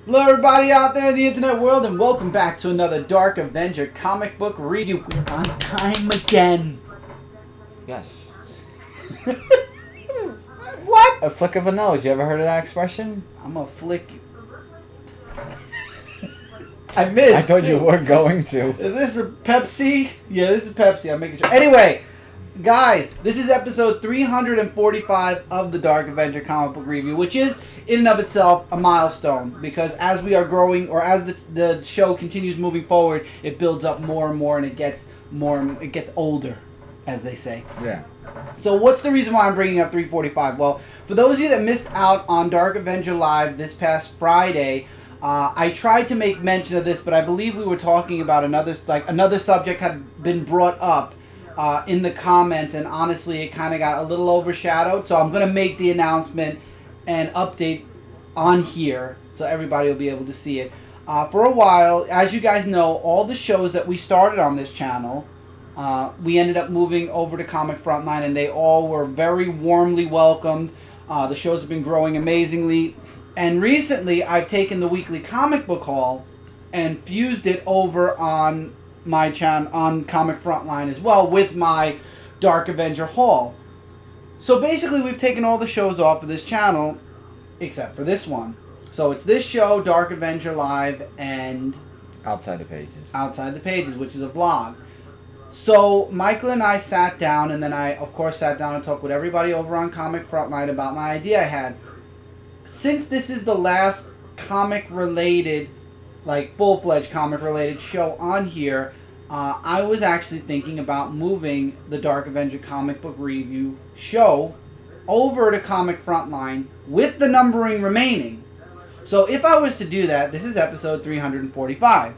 Hello everybody out there in the internet world, and welcome back to another Dark Avenger comic book review. We're on time again. Yes. What? A flick of a nose. You ever heard of that expression? I'm a flick. I missed. I thought you were going to. Is this a Pepsi? Yeah, this is Pepsi. I'm making sure. Anyway, guys, this is episode 345 of the Dark Avenger comic book review, which is in and of itself a milestone, because as we are growing, or as the show continues moving forward, it builds up more and more, and it gets older, as they say. Yeah. So what's the reason why I'm bringing up 345? Well, for those of you that missed out on Dark Avenger Live this past Friday, I tried to make mention of this, but I believe we were talking about another subject had been brought up in the comments, and honestly, it kind of got a little overshadowed. So I'm going to make the announcement and update on here so everybody will be able to see it. For a while, as you guys know, all the shows that we started on this channel, we ended up moving over to Comic Frontline, and they all were very warmly welcomed. The shows have been growing amazingly. And recently, I've taken the weekly comic book haul and fused it over on my channel, on Comic Frontline as well, with my Dark Avenger haul. So basically, we've taken all the shows off of this channel, except for this one. So it's this show, Dark Avenger Live, and Outside the Pages. Outside the Pages, which is a vlog. So Michael and I sat down, and then I, of course, sat down and talked with everybody over on Comic Frontline about my idea I had. Since this is the last comic-related, like full-fledged comic-related show on here, I was actually thinking about moving the Dark Avenger comic book review show over to Comic Frontline with the numbering remaining. So if I was to do that, this is episode 345.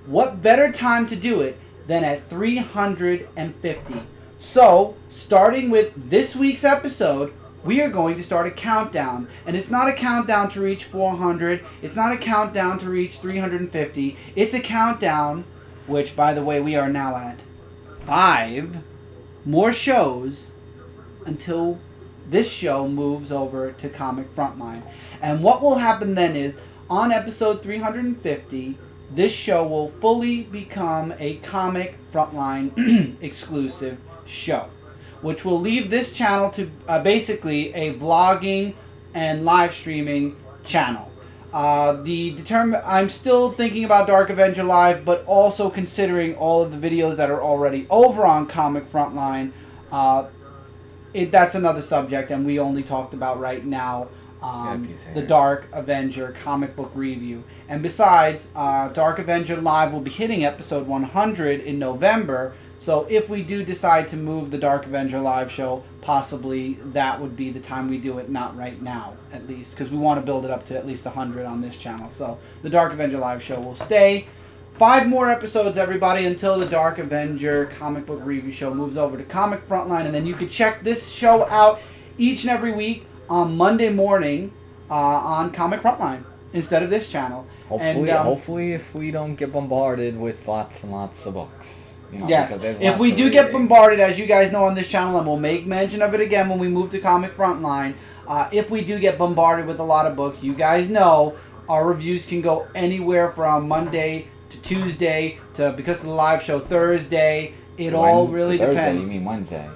What better time to do it than at 350? So, starting with this week's episode, we are going to start a countdown. And it's not a countdown to reach 400. It's not a countdown to reach 350. It's a countdown, which, by the way, we are now at 5 more shows until this show moves over to Comic Frontline. And what will happen then is, on episode 350, this show will fully become a Comic Frontline exclusive show, which will leave this channel to basically a vlogging and live streaming channel. I'm still thinking about Dark Avenger Live, but also considering all of the videos that are already over on Comic Frontline. That's another subject, and we only talked about right now the Dark Avenger comic book review. And besides, Dark Avenger Live will be hitting episode 100 in November. So if we do decide to move the Dark Avenger Live show, possibly that would be the time we do it, not right now, at least, because we want to build it up to at least 100 on this channel. So the Dark Avenger Live show will stay. 5 more episodes, everybody, until the Dark Avenger comic book review show moves over to Comic Frontline, and then you can check this show out each and every week on Monday morning on Comic Frontline instead of this channel. Hopefully, if we don't get bombarded with lots and lots of books. You know, yes, if we do get bombarded, as you guys know on this channel, and we'll make mention of it again when we move to Comic Frontline, if we do get bombarded with a lot of books, you guys know our reviews can go anywhere from Monday to Tuesday to, because of the live show, Thursday. It all really depends. You mean Wednesday?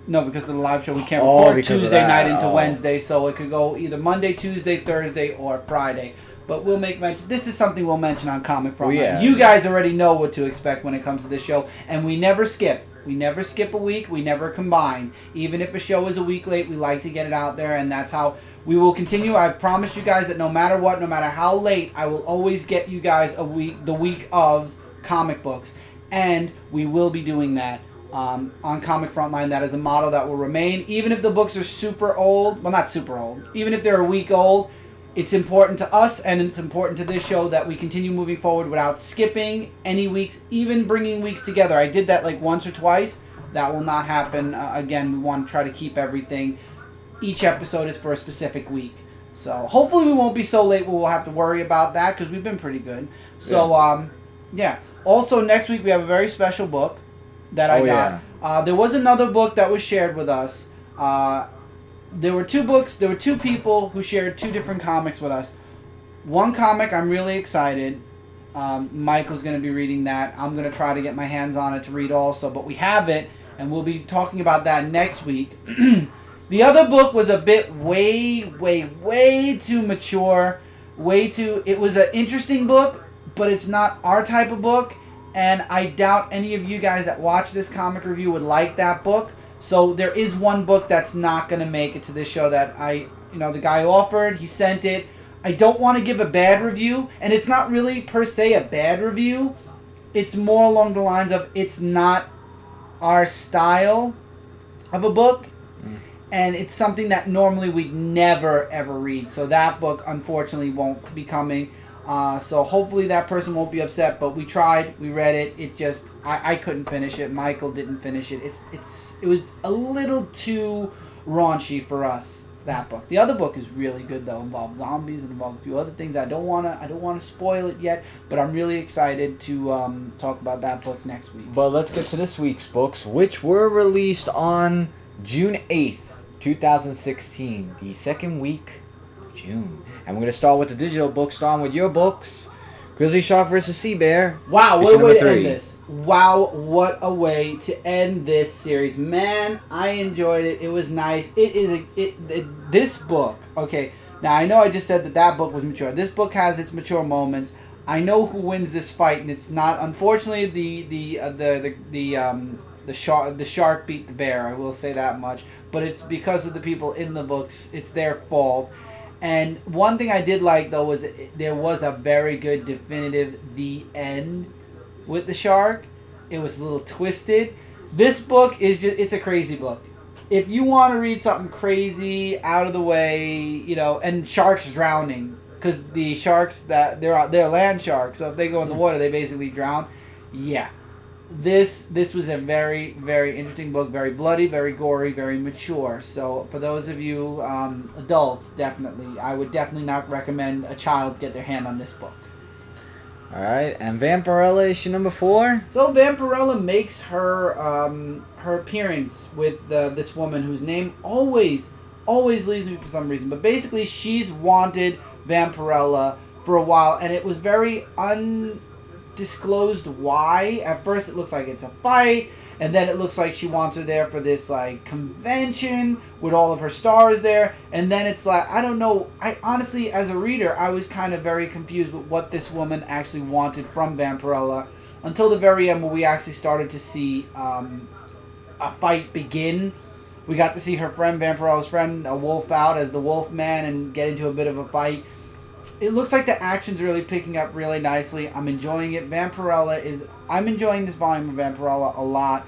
No, because of the live show, we can't record Tuesday night into Wednesday, so it could go either Monday, Tuesday, Thursday, or Friday. But we'll make mention. This is something we'll mention on Comic Frontline. Yeah. You guys already know what to expect when it comes to this show, and we never skip. We never skip a week. We never combine. Even if a show is a week late, we like to get it out there, and that's how we will continue. I promised you guys that no matter what, no matter how late, I will always get you guys the week of comic books, and we will be doing that on Comic Frontline. That is a model that will remain, even if the books are super old. Well, not super old. Even if they're a week old. It's important to us, and it's important to this show, that we continue moving forward without skipping any weeks, even bringing weeks together. I did that like once or twice. That will not happen again. We want to try to keep everything. Each episode is for a specific week. So hopefully we won't be so late we'll have to worry about that, because we've been pretty good. So, yeah. Also, next week we have a very special book that I got. Yeah. There was another book that was shared with us. There were 2 books. There were 2 people who shared 2 different comics with us. one comic I'm really excited. Michael's going to be reading that. I'm going to try to get my hands on it to read also, but we have it, and we'll be talking about that next week. The other book was a bit way too mature, it was an interesting book, but it's not our type of book, and I doubt any of you guys that watch this comic review would like that book. So there is one book that's not going to make it to this show that the guy offered, he sent it. I don't want to give a bad review, and it's not really per se a bad review. It's more along the lines of it's not our style of a book, and it's something that normally we'd never ever read. So that book unfortunately won't be coming. So hopefully that person won't be upset, but we tried, we read it. It just I couldn't finish it. Michael didn't finish it. It was a little too raunchy for us. That book. The other book is really good though. It involves zombies and involves a few other things. I don't wanna spoil it yet, but I'm really excited to talk about that book next week. But let's get to this week's books, which were released on June 8th, 2016, the second week of June. And we're gonna start with the digital book, starting with your books. Grizzlyshark vs. Seabear. Wow, what a way to end this. Wow, what a way to end this series. Man, I enjoyed it. It was nice. This book, okay, now I know I just said that book was mature. This book has its mature moments. I know who wins this fight, and it's not, unfortunately, the shark beat the bear. I will say that much. But it's because of the people in the books. It's their fault. And one thing I did like, though, was there was a very good definitive the end with the shark. It was a little twisted. This book is it's a crazy book. If you want to read something crazy, out of the way, and sharks drowning, because the sharks, they're land sharks, so if they go in the water, they basically drown. Yeah. This was a very, very interesting book, very bloody, very gory, very mature. So for those of you adults, definitely, I would definitely not recommend a child get their hand on this book. All right, and Vampirella issue number 4. So Vampirella makes her appearance with this woman whose name always leaves me for some reason. But basically, she's wanted Vampirella for a while, and it was very undisclosed why. At first it looks like it's a fight, and then it looks like she wants her there for this like convention with all of her stars there, and then it's like, I don't know, I honestly, as a reader, I was kind of very confused with what this woman actually wanted from Vampirella until the very end, where we actually started to see a fight begin. We got to see her friend, Vampirella's friend, wolf out as the wolf man and get into a bit of a fight. It looks like the action's really picking up really nicely. I'm enjoying it. I'm enjoying this volume of Vampirella a lot.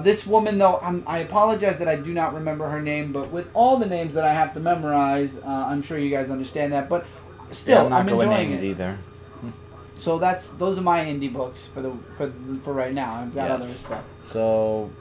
This woman, though, I apologize that I do not remember her name, but with all the names that I have to memorize, I'm sure you guys understand that. But still, I'm enjoying it. Either. So those are my indie books for right now. I've got other stuff. So,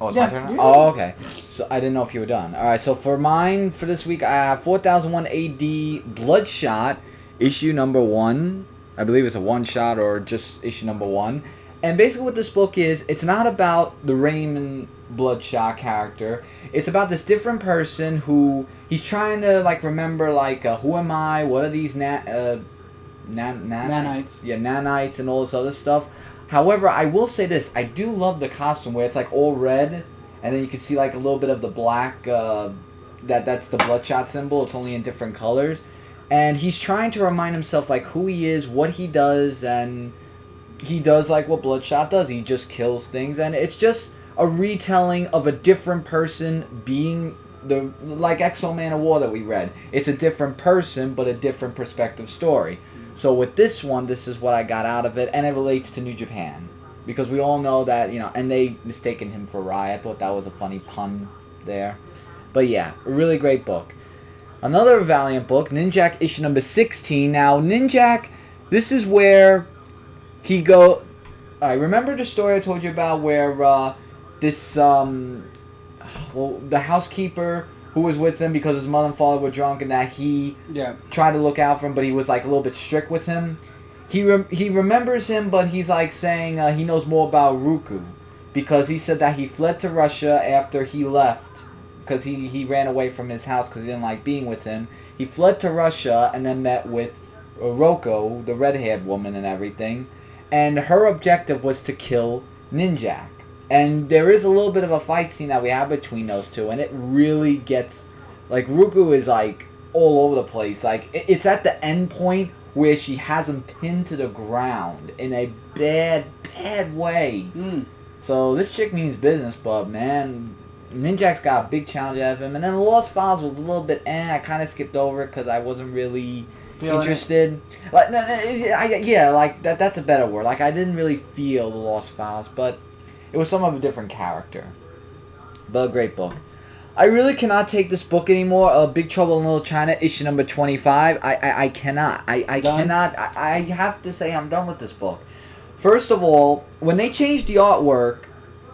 it's my turn now? Oh, okay. So I didn't know if you were done. All right. So for mine for this week, I have 4001 AD Bloodshot issue number 1. I believe it's a one shot or just issue number 1. And basically what this book is, it's not about the Raymond Bloodshot character. It's about this different person who he's trying to remember who am I? What are these nanites? Yeah, nanites and all this other stuff. However, I will say this: I do love the costume where it's all red, and then you can see a little bit of the black. That's the Bloodshot symbol. It's only in different colors, and he's trying to remind himself who he is, what he does, and he does what Bloodshot does. He just kills things, and it's just a retelling of a different person being the Exo Man of War that we read. It's a different person, but a different perspective story. So with this one, this is what I got out of it, and it relates to New Japan. Because we all know that, and they mistaken him for Rai. I thought that was a funny pun there. But yeah, a really great book. Another Valiant book, Ninjak issue number 16. Now, Ninjak, this is where he go... Alright, remember the story I told you about where the housekeeper who was with him because his mother and father were drunk, and that he tried to look out for him, but he was a little bit strict with him. He remembers him, but he's saying he knows more about Ruku, because he said that he fled to Russia after he left, because he ran away from his house because he didn't like being with him. He fled to Russia and then met with Roko, the red-haired woman and everything, and her objective was to kill Ninjak. And there is a little bit of a fight scene that we have between those two, and it really gets, like, Ruku is, like, all over the place. Like, it's at the end point where she has him pinned to the ground in a bad way. So this chick means business, but, man, Ninjak's got a big challenge out of him. And then the Lost Files was a little bit, I kind of skipped over it because I wasn't really interested. Like, that's a better word. Like, I didn't really feel the Lost Files, but it was some of a different character. But a great book. I really cannot take this book anymore. Big Trouble in Little China, issue number 25. I cannot. I cannot. I have to say I'm done with this book. First of all, when they changed the artwork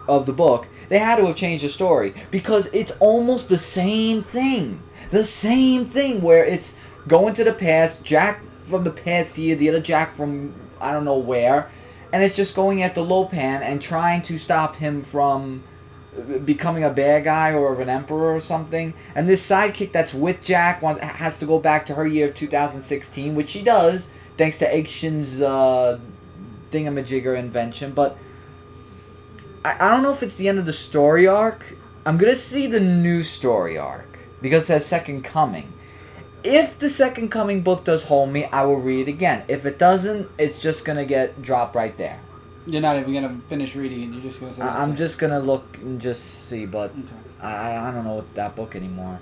of the book, they had to have changed the story. Because it's almost the same thing. The same thing where it's going to the past, Jack from the past here, the other Jack from I don't know where. And it's just going at the Lopan and trying to stop him from becoming a bad guy or an emperor or something. And this sidekick that's with Jack has to go back to her year of 2016, which she does, thanks to Aichin's thingamajigger invention. But I don't know if it's the end of the story arc. I'm going to see the new story arc, because it says Second Coming. If the Second Coming book does hold me, I will read it again. If it doesn't, it's just going to get dropped right there. You're not even going to finish reading it. You're just going to say I'm just going to look and just see, but okay. I don't know that book anymore.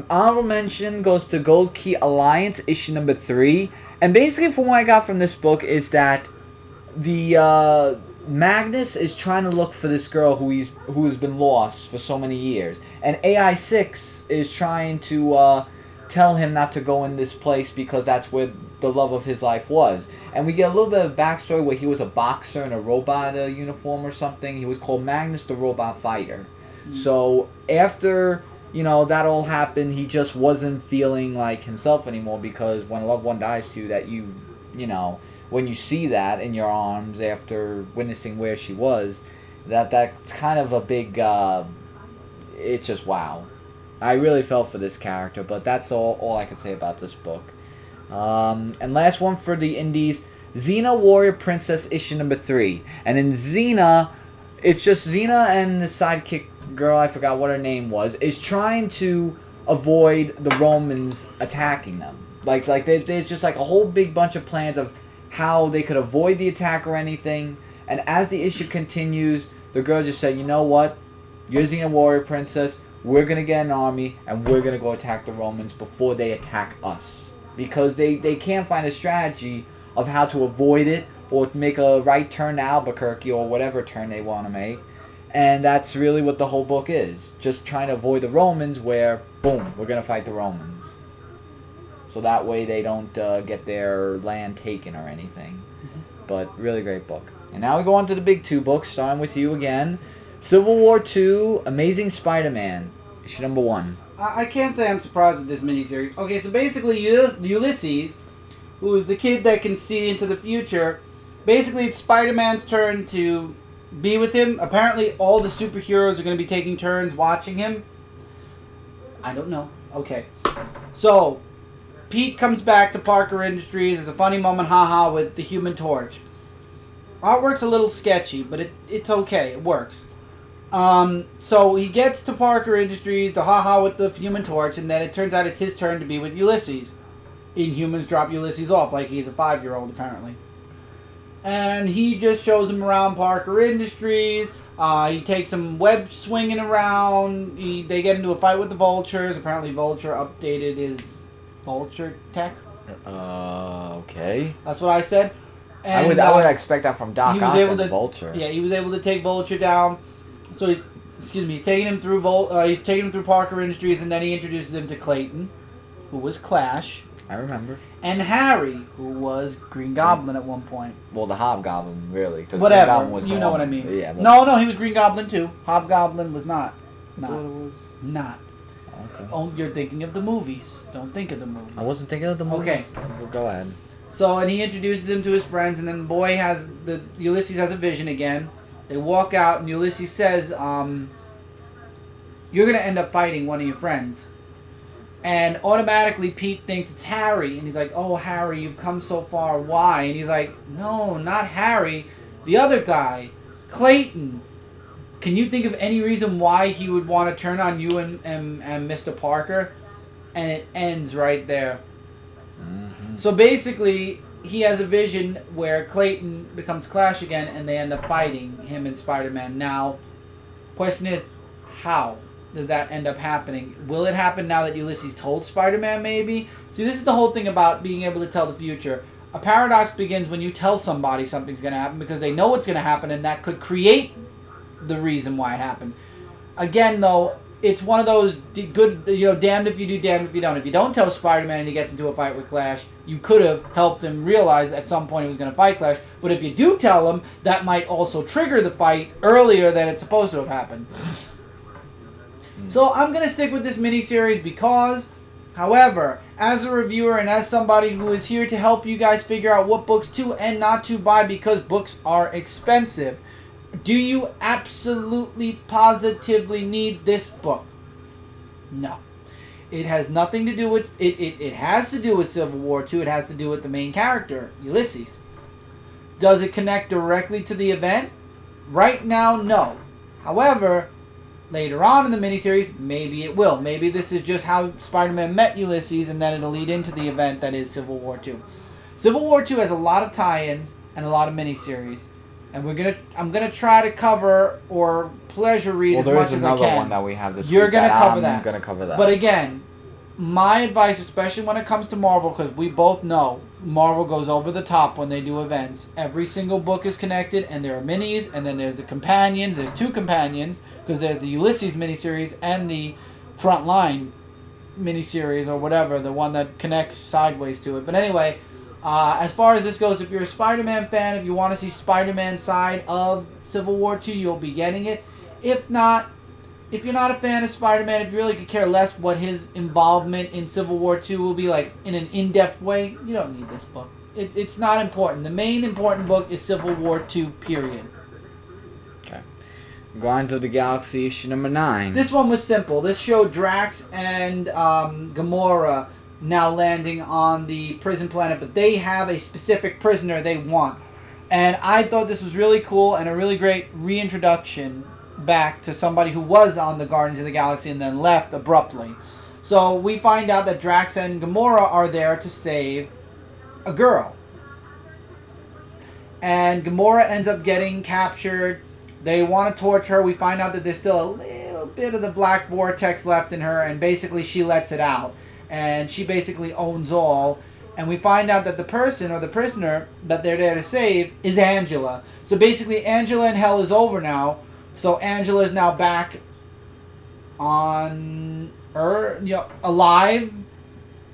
Honorable mention goes to Gold Key Alliance, issue number 3. And basically from what I got from this book is that the Magnus is trying to look for this girl who has been lost for so many years. And AI-6 is trying to tell him not to go in this place because that's where the love of his life was. And we get a little bit of backstory where he was a boxer in a robot uniform or something. He was called Magnus the Robot Fighter. So after, that all happened, he just wasn't feeling like himself anymore, because when a loved one dies too, that when you see that in your arms after witnessing where she was, that's kind of a big, it's just wow. I really felt for this character, but that's all I can say about this book. And last one for the indies, Xena Warrior Princess issue number 3. And in Xena, it's just Xena and the sidekick girl, I forgot what her name was, is trying to avoid the Romans attacking them. Like there's just like a whole big bunch of plans of how they could avoid the attack or anything. And as the issue continues, the girl just said, you know what? You're Xena Warrior Princess. We're going to get an army, and we're going to go attack the Romans before they attack us. Because they can't find a strategy of how to avoid it, or make a right turn to Albuquerque, or whatever turn they want to make. And that's really what the whole book is. Just trying to avoid the Romans where, boom, we're going to fight the Romans. So that way they don't get their land taken or anything. But really great book. And now we go on to the big 2 books, starting with you again. Civil War 2, Amazing Spider-Man, issue number 1. I can't say I'm surprised with this miniseries. Okay, so basically Ulysses, who is the kid that can see into the future, basically it's Spider-Man's turn to be with him. Apparently all the superheroes are going to be taking turns watching him. I don't know. Okay. So, Pete comes back to Parker Industries. There's a funny moment, haha, with the Human Torch. Artwork's a little sketchy, but it's okay. It works. So he gets to Parker Industries, the haha with the Human Torch, and then it turns out it's his turn to be with Ulysses. Inhumans drop Ulysses off like he's a 5-year-old, apparently. And he just shows him around Parker Industries. He takes him web swinging around. They get into a fight with the Vultures. Apparently Vulture updated his Vulture tech. Okay. That's what I said. And, I would expect that from Doc Ock and Vulture. Yeah, he was able to take Vulture down. So he's taking him through Parker Industries, and then he introduces him to Clayton, who was Clash. I remember. And Harry, who was Green Goblin at one point. Well, the Hobgoblin, really. Whatever, Green Goblin was you know what I mean. Yeah. No, he was Green Goblin too. Hobgoblin was not. I thought it was not. Okay. Oh, you're thinking of the movies. Don't think of the movies. I wasn't thinking of the movies. Okay. Well, go ahead. So, and he introduces him to his friends, and then Ulysses has a vision again. They walk out, and Ulysses says, you're going to end up fighting one of your friends. And automatically Pete thinks it's Harry. And he's like, oh, Harry, you've come so far. Why? And he's like, no, not Harry. The other guy, Clayton. Can you think of any reason why he would want to turn on you and Mr. Parker? And it ends right there. Mm-hmm. So basically, he has a vision where Clayton becomes Clash again, and they end up fighting, him and Spider-Man. Now, question is, how does that end up happening? Will it happen now that Ulysses told Spider-Man, maybe? See, this is the whole thing about being able to tell the future. A paradox begins when you tell somebody something's going to happen because they know what's going to happen, and that could create the reason why it happened. Again, though, it's one of those good, damned if you do, damned if you don't. If you don't tell Spider-Man and he gets into a fight with Clash, you could have helped him realize at some point he was going to fight Clash. But if you do tell him, that might also trigger the fight earlier than it's supposed to have happened. So I'm going to stick with this miniseries because, however, as a reviewer and as somebody who is here to help you guys figure out what books to and not to buy because books are expensive, do you absolutely, positively need this book? No. It has nothing to do with... It has to do with Civil War II. It has to do with the main character, Ulysses. Does it connect directly to the event? Right now, no. However, later on in the miniseries, maybe it will. Maybe this is just how Spider-Man met Ulysses, and then it'll lead into the event that is Civil War II. Civil War II has a lot of tie-ins and a lot of miniseries. And I'm gonna try to cover or pleasure read as much as I can. Well, there is another one that we have this week. You're gonna cover that. I'm gonna cover that. But again, my advice, especially when it comes to Marvel, because we both know Marvel goes over the top when they do events. Every single book is connected, and there are minis, and then there's the companions. There's two companions because there's the Ulysses miniseries and the Frontline miniseries or whatever, the one that connects sideways to it. But anyway. As far as this goes, if you're a Spider-Man fan, if you want to see Spider-Man's side of Civil War II, you'll be getting it. If not, if you're not a fan of Spider-Man, if you really could care less what his involvement in Civil War II will be like in an in-depth way, you don't need this book. It's not important. The main important book is Civil War II, period. Okay. Guardians of the Galaxy, issue number 9. This one was simple. This showed Drax and Gamora now landing on the prison planet, but they have a specific prisoner they want. And I thought this was really cool and a really great reintroduction back to somebody who was on the Guardians of the Galaxy and then left abruptly. So we find out that Drax and Gamora are there to save a girl. And Gamora ends up getting captured. They want to torture her. We find out that there's still a little bit of the black vortex left in her, and basically she lets it out. And she basically owns all. And we find out that the person or the prisoner that they're there to save is Angela. So basically Angela in hell is over now. So Angela is now back on Earth, alive,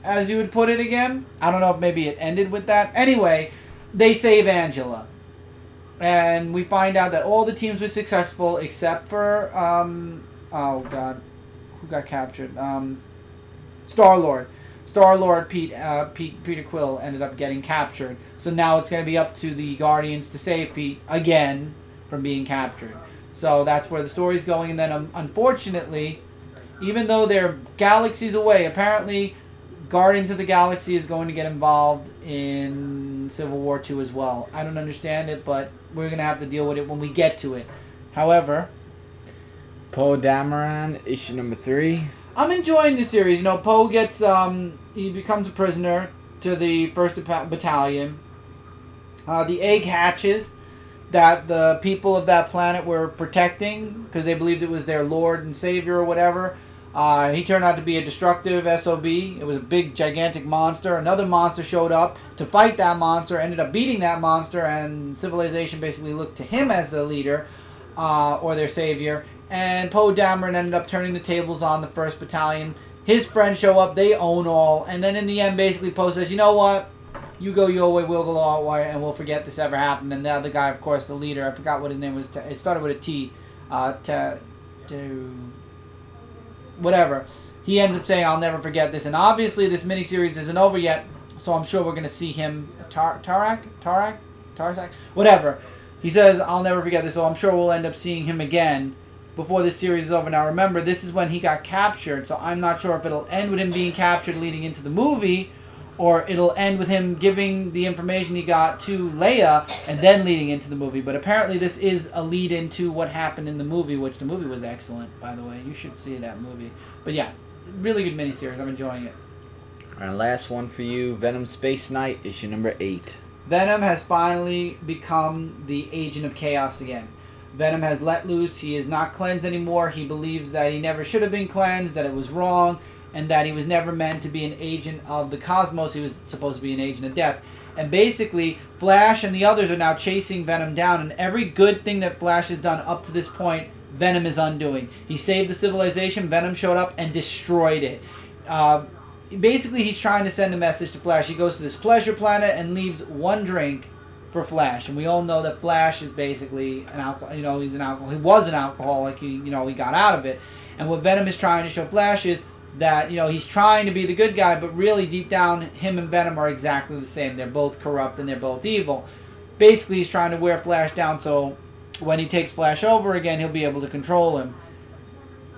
as you would put it again. I don't know if maybe it ended with that. Anyway, they save Angela. And we find out that all the teams were successful except for, oh God, who got captured? Star-Lord. Star-Lord, Peter Quill ended up getting captured. So now it's going to be up to the Guardians to save Pete again from being captured. So that's where the story's going. And then unfortunately, even though they're galaxies away, apparently Guardians of the Galaxy is going to get involved in Civil War II as well. I don't understand it, but we're going to have to deal with it when we get to it. However, Poe Dameron, issue number 3. I'm enjoying this series. Poe gets, he becomes a prisoner to the 1st Battalion. The egg hatches that the people of that planet were protecting because they believed it was their lord and savior or whatever. He turned out to be a destructive SOB. It was a big, gigantic monster. Another monster showed up to fight that monster, ended up beating that monster, and civilization basically looked to him as the leader or their savior. And Poe Dameron ended up turning the tables on the 1st Battalion. His friends show up, they own all, and then in the end, basically, Poe says, you know what? You go your way, we'll go our way, and we'll forget this ever happened. And the other guy, of course, the leader, I forgot what his name was. It started with a T. Whatever. He ends up saying, I'll never forget this. And obviously, this miniseries isn't over yet, so I'm sure we're going to see him. Tarak? Whatever. He says, I'll never forget this, so I'm sure we'll end up seeing him again before the series is over. Now remember, this is when he got captured, so I'm not sure if it'll end with him being captured leading into the movie, or it'll end with him giving the information he got to Leia and then leading into the movie. But apparently this is a lead into what happened in the movie, which the movie was excellent, by the way. You should see that movie. But yeah, really good miniseries. I'm enjoying it. Our last one for you, Venom Space Knight, issue number 8. Venom has finally become the agent of chaos again. Venom has let loose. He is not cleansed anymore. He believes that he never should have been cleansed, that it was wrong, and that he was never meant to be an agent of the cosmos. He was supposed to be an agent of death. And basically, Flash and the others are now chasing Venom down, and every good thing that Flash has done up to this point, Venom is undoing. He saved the civilization. Venom showed up and destroyed it. Basically, he's trying to send a message to Flash. He goes to this pleasure planet and leaves one drink for Flash, and we all know that Flash is basically an alcohol. He's an alcohol. He was an alcoholic. He got out of it. And what Venom is trying to show Flash is that he's trying to be the good guy, but really deep down, him and Venom are exactly the same. They're both corrupt and they're both evil. Basically, he's trying to wear Flash down so when he takes Flash over again, he'll be able to control him.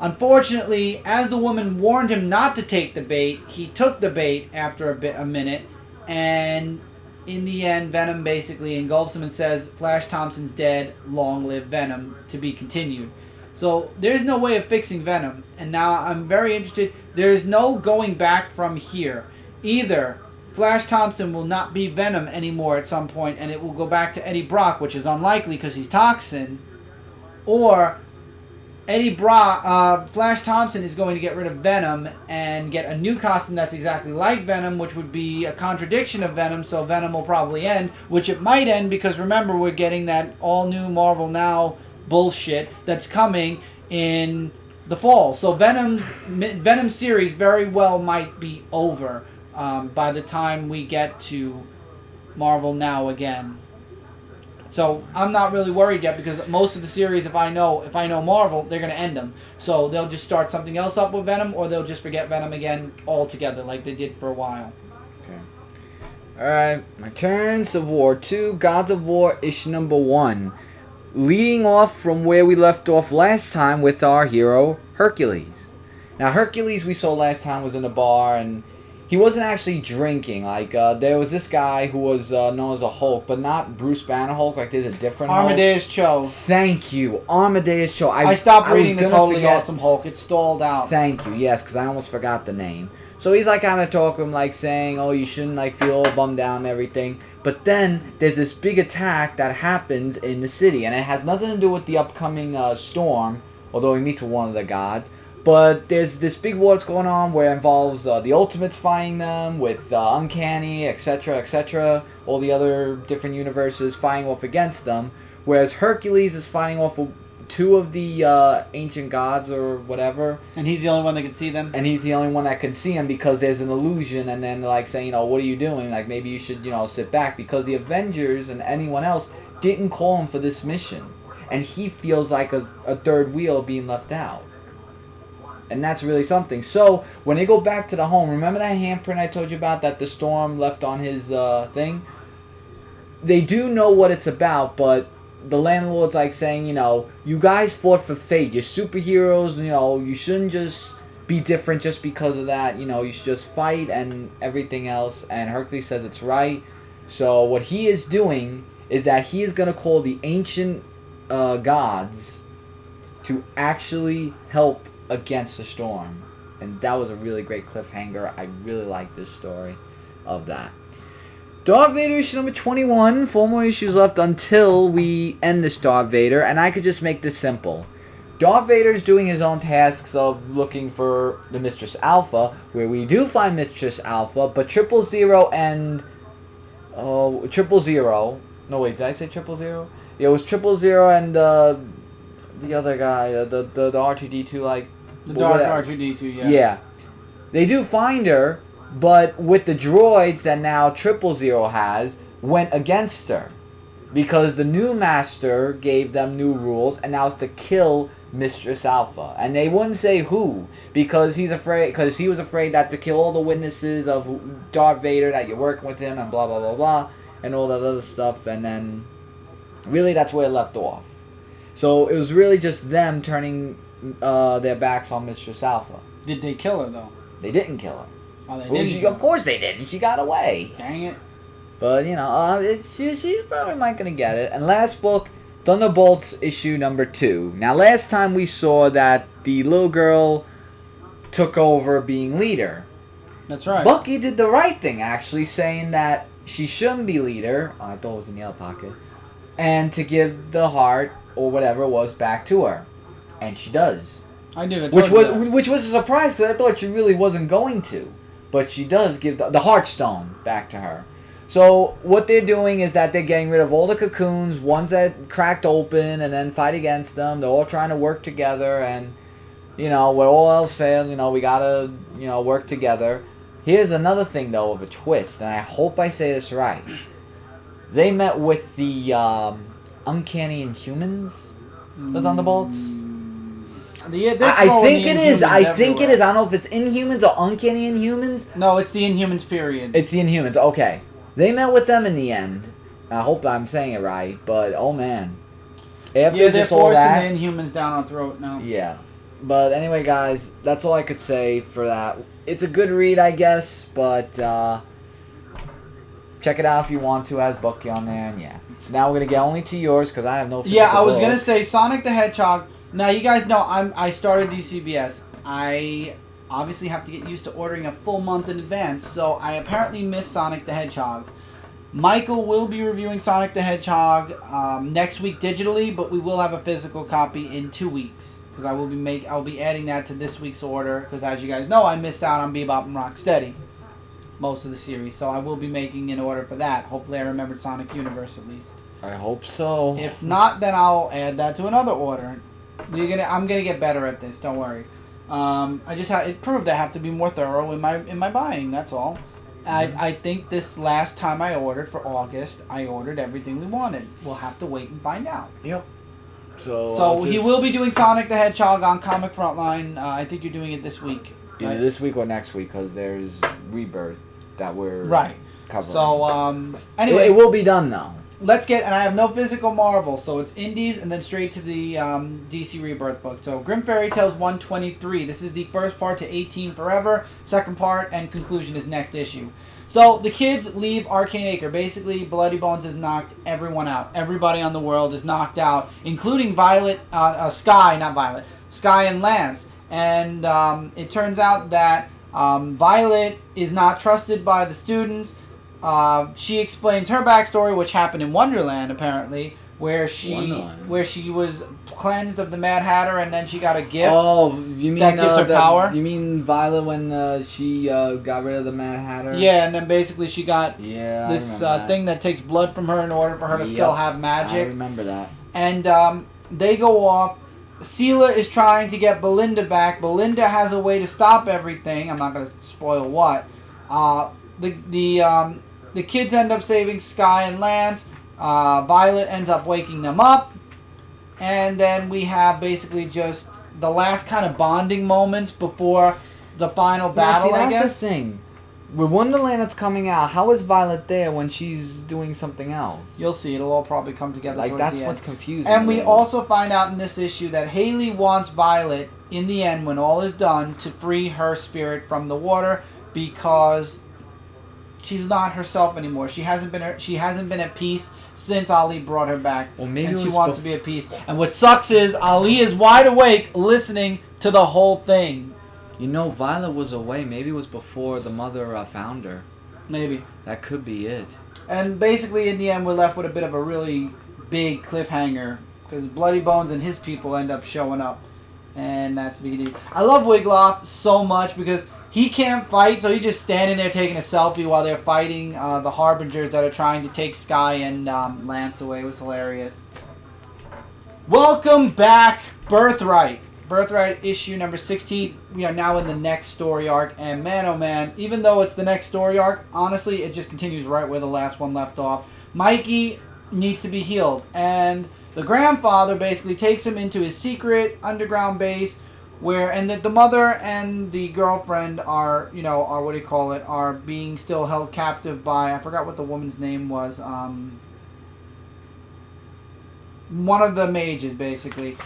Unfortunately, as the woman warned him not to take the bait, he took the bait after a minute, and in the end, Venom basically engulfs him and says, "Flash Thompson's dead, long live Venom," to be continued. So there's no way of fixing Venom, and now I'm very interested. There's no going back from here. Either Flash Thompson will not be Venom anymore at some point, and it will go back to Eddie Brock, which is unlikely because he's Toxin, or Flash Thompson is going to get rid of Venom and get a new costume that's exactly like Venom, which would be a contradiction of Venom, so Venom will probably end, which it might end because remember, we're getting that all-new Marvel Now bullshit that's coming in the fall. So Venom series very well might be over by the time we get to Marvel Now again. So I'm not really worried yet because most of the series, if I know Marvel, they're going to end them. So they'll just start something else up with Venom, or they'll just forget Venom again altogether, like they did for a while. Okay. All right, my turn. Civil War 2, Gods of War, issue number 1. Leading off from where we left off last time with our hero, Hercules. Now, Hercules we saw last time was in a bar, and he wasn't actually drinking. Like, there was this guy who was known as a Hulk, but not Bruce Banner Hulk. Like, there's a different Amadeus Hulk. Cho. Thank you. Amadeus Cho. I stopped reading the Totally Awesome Hulk. It stalled out. Thank you. Yes, because I almost forgot the name. So he's like kind of talking, like saying, oh, you shouldn't like feel all bummed out and everything. But then there's this big attack that happens in the city, and it has nothing to do with the upcoming storm, although he meets with one of the gods. But there's this big war that's going on where it involves the Ultimates fighting them with Uncanny, etc., etc., all the other different universes fighting off against them, whereas Hercules is fighting off with 2 of the ancient gods or whatever. And he's the only one that can see them? And he's the only one that can see them because there's an illusion, and then like saying, what are you doing? Like, maybe you should, sit back, because the Avengers and anyone else didn't call him for this mission. And he feels like a third wheel being left out. And that's really something. So, when they go back to the home, remember that handprint I told you about that the storm left on his thing? They do know what it's about, but the landlord's like saying, you guys fought for fate. You're superheroes, you shouldn't just be different just because of that. You should just fight and everything else. And Hercules says it's right. So, what he is doing is that he is going to call the ancient gods to actually help against the storm. And that was a really great cliffhanger. I really like this story of that. Darth Vader issue number 21. 4 more issues left until we end this Darth Vader, and I could just make this simple. Darth Vader is doing his own tasks of looking for the Mistress Alpha, where we do find Mistress Alpha, but 000 and 000. No, wait, did I say 000? Yeah, it was 000 and the other guy, the R2D2, like the dark R2D2, yeah. Yeah. They do find her, but with the droids that now 000 has, went against her. Because the new master gave them new rules, and now it's to kill Mistress Alpha. And they wouldn't say who, because he was afraid that to kill all the witnesses of Darth Vader, that you're working with him, and blah, blah, blah, blah, and all that other stuff. And then, really, that's where it left off. So it was really just them turning their backs on Mistress Alpha. Did they kill her, though? They didn't kill her. Oh, they didn't? Of course they didn't. She got away. Dang it. But, she's probably not going to get it. And last book, Thunderbolts issue number 2. Now, last time we saw that the little girl took over being leader. That's right. Bucky did the right thing, actually, saying that she shouldn't be leader. I thought it was in the other pocket. And to give the heart, or whatever it was, back to her. And she does. I knew it. Which was a surprise, because I thought she really wasn't going to. But she does give the Heartstone back to her. So what they're doing is that they're getting rid of all the cocoons, ones that cracked open, and then fight against them. They're all trying to work together, and, where all else failed, we gotta, work together. Here's another thing, though, of a twist, and I hope I say this right. They met with the Uncanny Inhumans, the Thunderbolts. I think it is. I think it is. I don't know if it's Inhumans or Uncanny Inhumans. No, it's the Inhumans, period. It's the Inhumans, okay. They met with them in the end. I hope I'm saying it right, but oh man. After they're forcing the Inhumans down our throat now. Yeah. But anyway, guys, that's all I could say for that. It's a good read, I guess, but check it out if you want to. It has Bucky on there, and yeah. So now we're going to get only to yours, because I have no physical I was going to say Sonic the Hedgehog. Now, you guys know I started DCBS. I obviously have to get used to ordering a full month in advance, so I apparently missed Sonic the Hedgehog. Michael will be reviewing Sonic the Hedgehog next week digitally, but we will have a physical copy in 2 weeks, because I'll be adding that to this week's order, because as you guys know, I missed out on Bebop and Rocksteady, most of the series, so I will be making an order for that. Hopefully I remembered Sonic Universe at least. I hope so. If not, then I'll add that to another order. I'm gonna get better at this. Don't worry. It proved I have to be more thorough in my buying. That's all. I think this last time I ordered for August, I ordered everything we wanted. We'll have to wait and find out. Yep. So he will be doing Sonic the Hedgehog on Comic Frontline. I think you're doing it this week. Either this week or next week, because there's Rebirth that we're covering. So anyway, it will be done though. And I have no physical Marvel, so it's Indies and then straight to the DC Rebirth book. So Grimm Fairy Tales 123. This is the first part to 18 Forever. Second part and conclusion is next issue. So the kids leave Arcane Acre. Basically, Bloody Bones has knocked everyone out. Everybody on the world is knocked out, including Sky and Lance. And it turns out that Violet is not trusted by the students. She explains her backstory, which happened in Wonderland, apparently, where she was cleansed of the Mad Hatter, and then she got a gift. Oh, you mean that gives her power? You mean Violet when she got rid of the Mad Hatter? Yeah, and then basically she got this thing that takes blood from her in order for her to still have magic. I remember that. And they go off. Sela is trying to get Belinda back. Belinda has a way to stop everything. I'm not going to spoil what. The kids end up saving Sky and Lance. Violet ends up waking them up. And then we have basically just the last kind of bonding moments before the final battle, I guess. That's the thing. With Wonderland that's coming out, how is Violet there when she's doing something else? You'll see. It'll all probably come together. That's what's confusing. And we also find out in this issue that Haley wants Violet, in the end, when all is done, to free her spirit from the water, because she's not herself anymore. She hasn't been at peace since Ali brought her back. Well, maybe and she wants to be at peace. And what sucks is Ali is wide awake listening to the whole thing. Violet was away. Maybe it was before the mother found her. Maybe. That could be it. And basically, in the end, we're left with a bit of a really big cliffhanger, because Bloody Bones and his people end up showing up. And that's the beginning. I love Wiggloff so much, because he can't fight, so he's just standing there taking a selfie while they're fighting the Harbingers that are trying to take Sky and Lance away. It was hilarious. Welcome back, Birthright. Birthright issue number 16. We are now in the next story arc, and man oh man, even though it's the next story arc, honestly, it just continues right where the last one left off. Mikey needs to be healed, and the grandfather basically takes him into his secret underground base, and that the mother and the girlfriend are are being still held captive by, I forgot what the woman's name was. one of the mages, basically.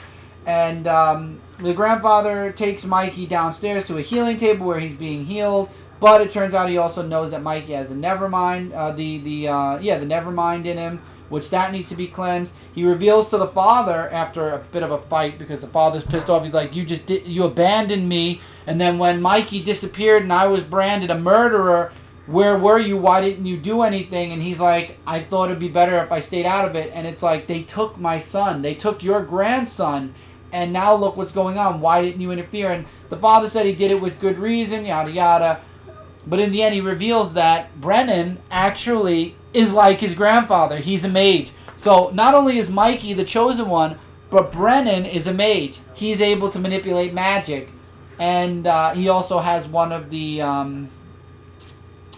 And the grandfather takes Mikey downstairs to a healing table where he's being healed. But it turns out he also knows that Mikey has a Nevermind, the Nevermind in him, which that needs to be cleansed. He reveals to the father after a bit of a fight because the father's pissed off. He's like, you abandoned me, and then when Mikey disappeared and I was branded a murderer, where were you? Why didn't you do anything? And he's like, I thought it'd be better if I stayed out of it. And it's like, they took my son, they took your grandson, and now look what's going on. Why didn't you interfere? And the father said he did it with good reason, yada yada. But in the end, he reveals that Brennan actually is like his grandfather. He's a mage. So not only is Mikey the chosen one, but Brennan is a mage. He's able to manipulate magic. And he also has one of the...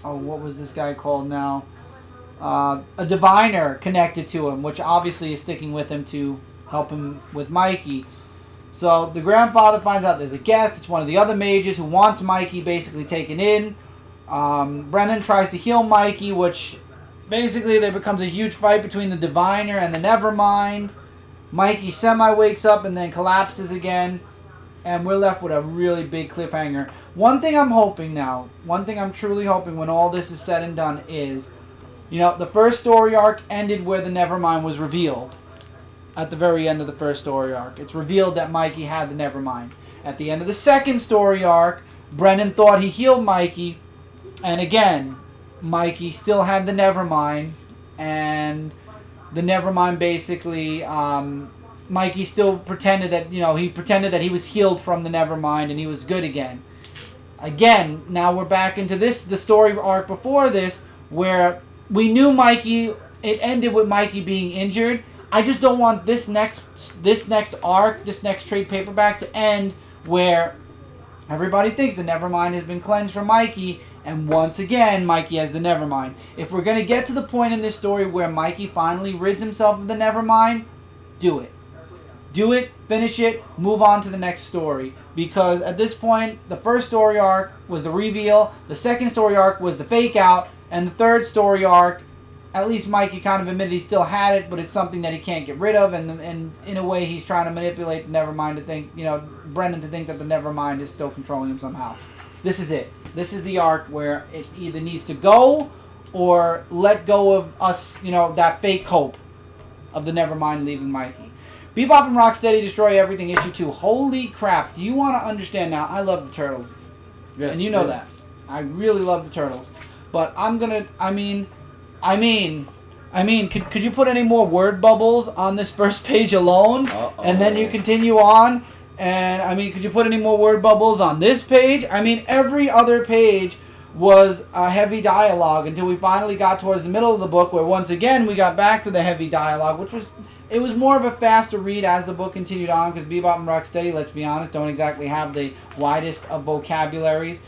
what was this guy called now? A diviner connected to him, which obviously is sticking with him to help him with Mikey. So the grandfather finds out there's a guest. It's one of the other mages who wants Mikey basically taken in. Brennan tries to heal Mikey, which basically there becomes a huge fight between the diviner and the Nevermind. Mikey semi-wakes up and then collapses again. And we're left with a really big cliffhanger. One thing I'm truly hoping when all this is said and done is, the first story arc ended where the Nevermind was revealed. At the very end of the first story arc, it's revealed that Mikey had the Nevermind. At the end of the second story arc, Brennan thought he healed Mikey, and again, Mikey still had the Nevermind, and the Nevermind basically, Mikey still pretended that, he was healed from the Nevermind and he was good again. Again, now we're back into the story arc before this, where we knew Mikey, it ended with Mikey being injured. I just don't want this next arc, this next trade paperback to end where everybody thinks the Nevermind has been cleansed from Mikey, and once again, Mikey has the Nevermind. If we're going to get to the point in this story where Mikey finally rids himself of the Nevermind, do it. Do it, finish it, move on to the next story. Because at this point, the first story arc was the reveal, the second story arc was the fake out, and the third story arc, at least Mikey kind of admitted he still had it, but it's something that he can't get rid of, and in a way he's trying to manipulate the Nevermind to think, Brennan to think that the Nevermind is still controlling him somehow. This is it. This is the arc where it either needs to go or let go of us, that fake hope of the Nevermind leaving Mikey. Bebop and Rocksteady Destroy Everything, issue 2. Holy crap. Do you want to understand now? I love the Turtles. Yes, and you know that. I really love the Turtles. But I'm going to, could you put any more word bubbles on this first page alone? Uh-oh. And then you continue on? And, could you put any more word bubbles on this page? Every other page was a heavy dialogue until we finally got towards the middle of the book where once again we got back to the heavy dialogue, which was... It was more of a faster read as the book continued on because Bebop and Rocksteady, let's be honest, don't exactly have the widest of vocabularies.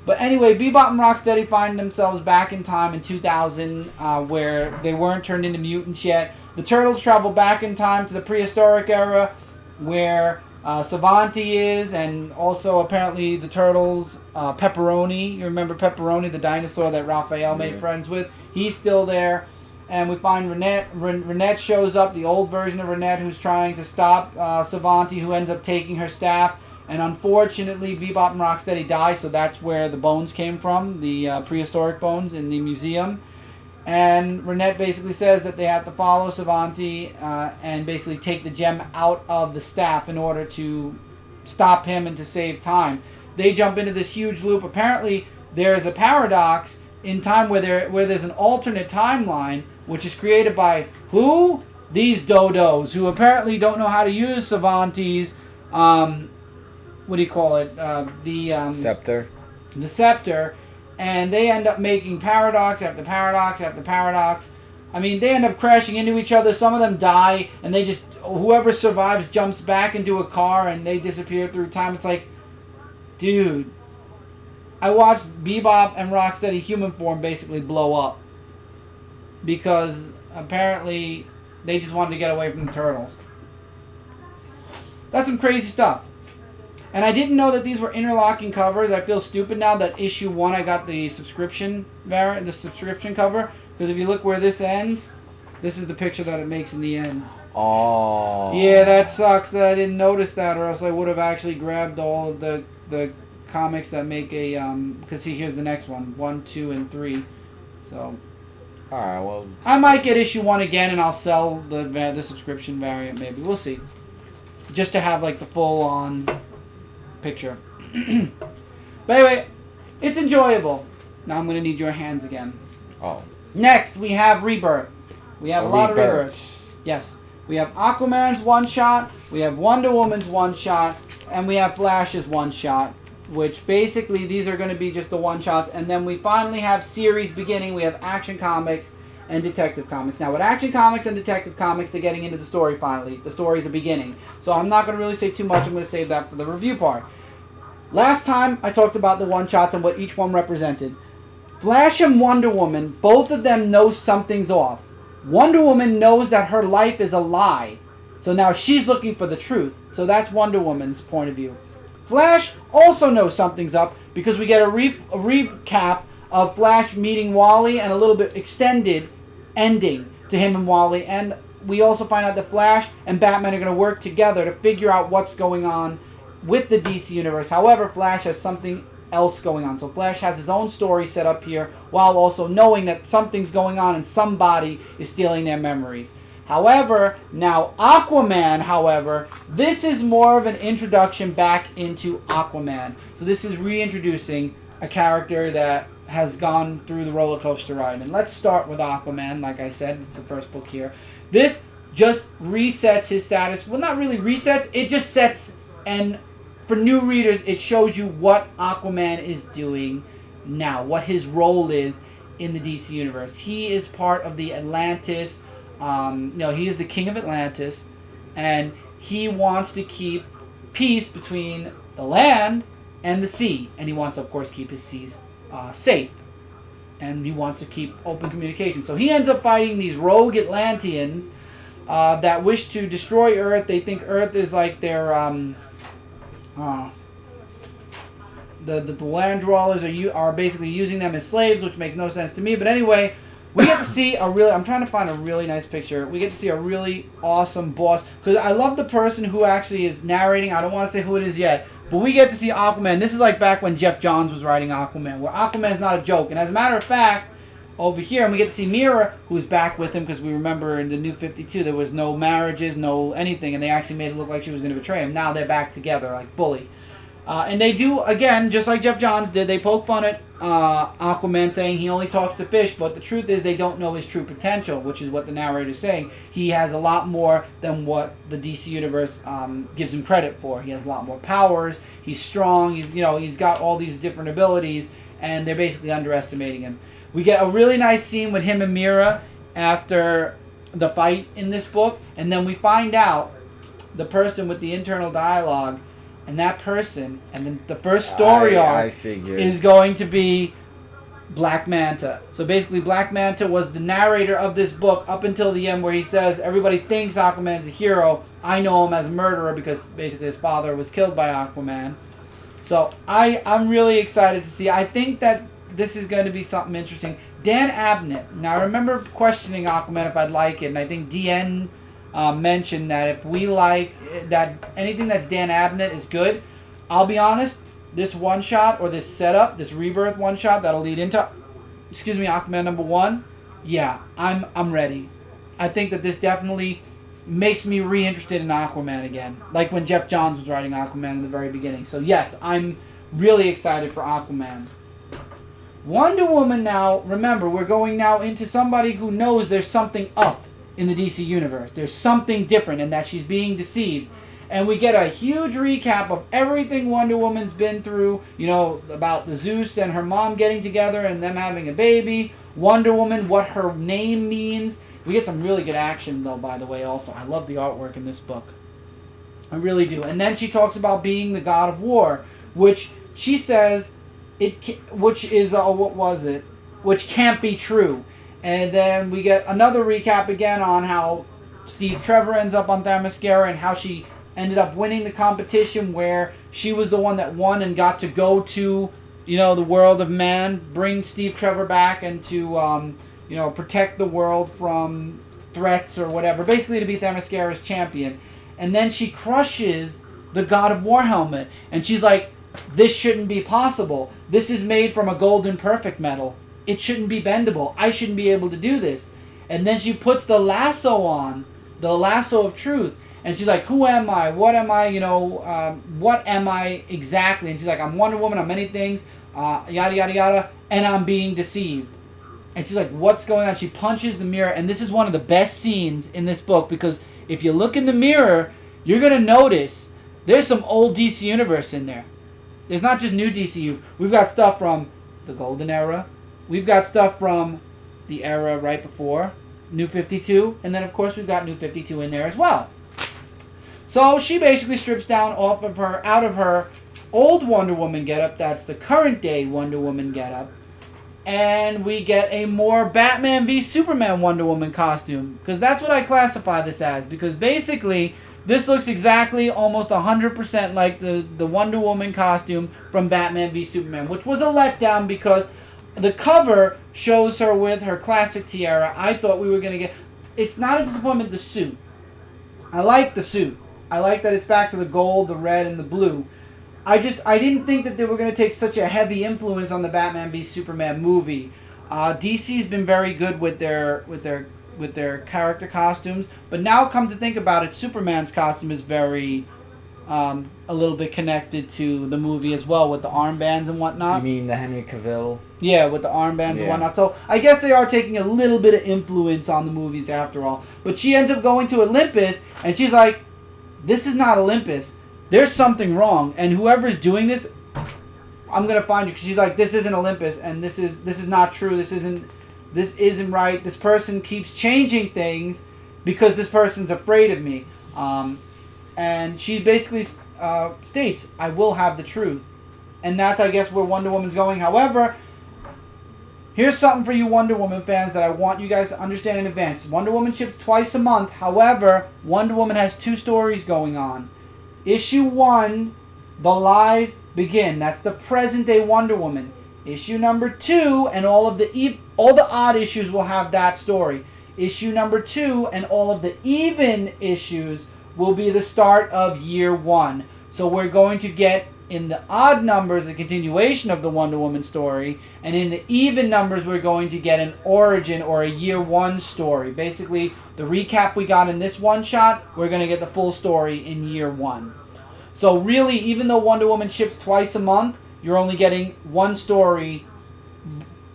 But anyway, Bebop and Rocksteady find themselves back in time in 2000 where they weren't turned into mutants yet. The Turtles travel back in time to the prehistoric era where Savanti is, and also apparently the Turtles, Pepperoni. You remember Pepperoni, the dinosaur that Raphael made friends with? He's still there. And we find Renette. Renette shows up, the old version of Renette, who's trying to stop Savanti, who ends up taking her staff. And unfortunately, Bebop and Rocksteady die, so that's where the bones came from, the prehistoric bones in the museum. And Renette basically says that they have to follow Savanti and basically take the gem out of the staff in order to stop him and to save time. They jump into this huge loop. Apparently, there is a paradox in time where there's an alternate timeline, which is created by who? These dodos, who apparently don't know how to use Savanti's, Scepter. The scepter, and they end up making paradox after paradox after paradox. They end up crashing into each other. Some of them die, and whoever survives jumps back into a car, and they disappear through time. It's like, dude, I watched Bebop and Rocksteady human form basically blow up. Because apparently they just wanted to get away from the Turtles. That's some crazy stuff. And I didn't know that these were interlocking covers. I feel stupid now that issue 1 I got the subscription cover. Because if you look where this ends, this is the picture that it makes in the end. Oh. Yeah, that sucks that I didn't notice that, or else I would have actually grabbed all of the comics that make a because see, here's the next one, 1, 2, and 3. So. All right. Well. I might get issue 1 again, and I'll sell the subscription variant. Maybe we'll see. Just to have like the full on picture. But anyway, it's enjoyable. Now I'm gonna need your hands again. Oh. Next we have Rebirth. We have a lot of rebirths. Yes. We have Aquaman's one-shot, we have Wonder Woman's one-shot, and we have Flash's one-shot, which basically these are going to be just the one-shots. And then we finally have series beginning. We have Action Comics and Detective Comics. Now, with Action Comics and Detective Comics, they're getting into the story finally. The story's a beginning. So I'm not going to really say too much. I'm going to save that for the review part. Last time, I talked about the one-shots and what each one represented. Flash and Wonder Woman, both of them know something's off. Wonder Woman knows that her life is a lie. So now she's looking for the truth. So that's Wonder Woman's point of view. Flash also knows something's up because we get a recap of Flash meeting Wally and a little bit extended ending to him and Wally. And we also find out that Flash and Batman are going to work together to figure out what's going on with the DC Universe. However, Flash has something else going on. So Flash has his own story set up here while also knowing that something's going on and somebody is stealing their memories. However, now Aquaman, this is more of an introduction back into Aquaman. So this is reintroducing a character that has gone through the roller coaster ride. And let's start with Aquaman. Like I said, it's the first book here. This just resets his status. Well, not really resets. It just sets, and for new readers, it shows you what Aquaman is doing now, what his role is in the DC Universe. He is part of the Atlantis. He is the king of Atlantis, and he wants to keep peace between the land and the sea. And he wants to, of course, keep his seas safe. And he wants to keep open communication. So he ends up fighting these rogue Atlanteans that wish to destroy Earth. They think Earth is like their... the land dwellers are basically using them as slaves, which makes no sense to me. But anyway, we get to see I'm trying to find a really nice picture. We get to see a really awesome boss. Because I love the person who actually is narrating. I don't want to say who it is yet. But we get to see Aquaman. This is like back when Jeff Johns was writing Aquaman, where Aquaman's not a joke. And as a matter of fact, over here, and we get to see Mira, who's back with him, because we remember in the New 52 there was no marriages, no anything, and they actually made it look like she was going to betray him. Now they're back together, like fully. And they do, again, just like Jeff Johns did, they poke fun at Aquaman, saying he only talks to fish, but the truth is they don't know his true potential, which is what the narrator is saying. He has a lot more than what the DC Universe gives him credit for. He has a lot more powers, he's strong, he's got all these different abilities, and they're basically underestimating him. We get a really nice scene with him and Mira after the fight in this book, and then we find out the person with the internal dialogue, and that person, and then the first story arc is going to be Black Manta. So basically Black Manta was the narrator of this book up until the end, where he says, everybody thinks Aquaman's a hero. I know him as a murderer because basically his father was killed by Aquaman. So I'm really excited to see. I think that this is going to be something interesting. Dan Abnett. Now, I remember questioning Aquaman if I'd like it, and I think DN mentioned that if we like that, anything that's Dan Abnett is good. I'll be honest, this one-shot or this setup, this Rebirth one-shot that'll lead into, Aquaman #1, yeah, I'm ready. I think that this definitely makes me re-interested in Aquaman again, like when Jeff Johns was writing Aquaman in the very beginning. So yes, I'm really excited for Aquaman. Wonder Woman now, remember, we're going now into somebody who knows there's something up in the DC Universe. There's something different and that she's being deceived. And we get a huge recap of everything Wonder Woman's been through, about the Zeus and her mom getting together and them having a baby. Wonder Woman, what her name means. We get some really good action, though, by the way, also. I love the artwork in this book. I really do. And then she talks about being the god of war, which she says... which can't be true. And then we get another recap again on how Steve Trevor ends up on Themyscira and how she ended up winning the competition, where she was the one that won and got to go to, the world of man, bring Steve Trevor back, and to, protect the world from threats or whatever, basically to be Themyscira's champion. And then she crushes the God of War helmet. And she's like, this shouldn't be possible. This is made from a golden perfect metal. It shouldn't be bendable. I shouldn't be able to do this. And then she puts the lasso on, the lasso of truth. And she's like, who am I? What am I? What am I exactly? And she's like, I'm Wonder Woman. I'm many things. Yada, yada, yada. And I'm being deceived. And she's like, what's going on? She punches the mirror. And this is one of the best scenes in this book. Because if you look in the mirror, you're going to notice there's some old DC Universe in there. There's not just new DCU. We've got stuff from the Golden Era. We've got stuff from the era right before New 52. And then, of course, we've got New 52 in there as well. So she basically strips down out of her old Wonder Woman getup. That's the current day Wonder Woman getup. And we get a more Batman v Superman Wonder Woman costume. Because that's what I classify this as. Because basically, this looks exactly almost 100% like the Wonder Woman costume from Batman v Superman. Which was a letdown because the cover shows her with her classic tiara. I thought we were going to get... It's not a disappointment, the suit. I like the suit. I like that it's back to the gold, the red, and the blue. I didn't think that they were going to take such a heavy influence on the Batman v Superman movie. DC's been very good with their character costumes, but now come to think about it, Superman's costume is very a little bit connected to the movie as well with the armbands and whatnot. You mean the Henry Cavill? Yeah, with the armbands and whatnot. So I guess they are taking a little bit of influence on the movies after all. But she ends up going to Olympus, and she's like, this is not Olympus. There's something wrong, and whoever's doing this, I'm gonna find you. Cause she's like, this isn't Olympus, and this is not true. This isn't right. This person keeps changing things because this person's afraid of me. And she basically states, I will have the truth, and that's, I guess, where Wonder Woman's going. However, here's something for you Wonder Woman fans that I want you guys to understand in advance. Wonder Woman ships twice a month. However, Wonder Woman has 2 stories going on. Issue 1, The Lies Begin. That's the present-day Wonder Woman. Issue number 2, and all the odd issues will have that story. Issue number 2, and all of the even issues will be the start of year 1. So we're going to get, in the odd numbers, a continuation of the Wonder Woman story, and in the even numbers, we're going to get an origin or a year 1 story. Basically, the recap we got in this one-shot, we're going to get the full story in year 1. So really, even though Wonder Woman ships twice a month, you're only getting 1 story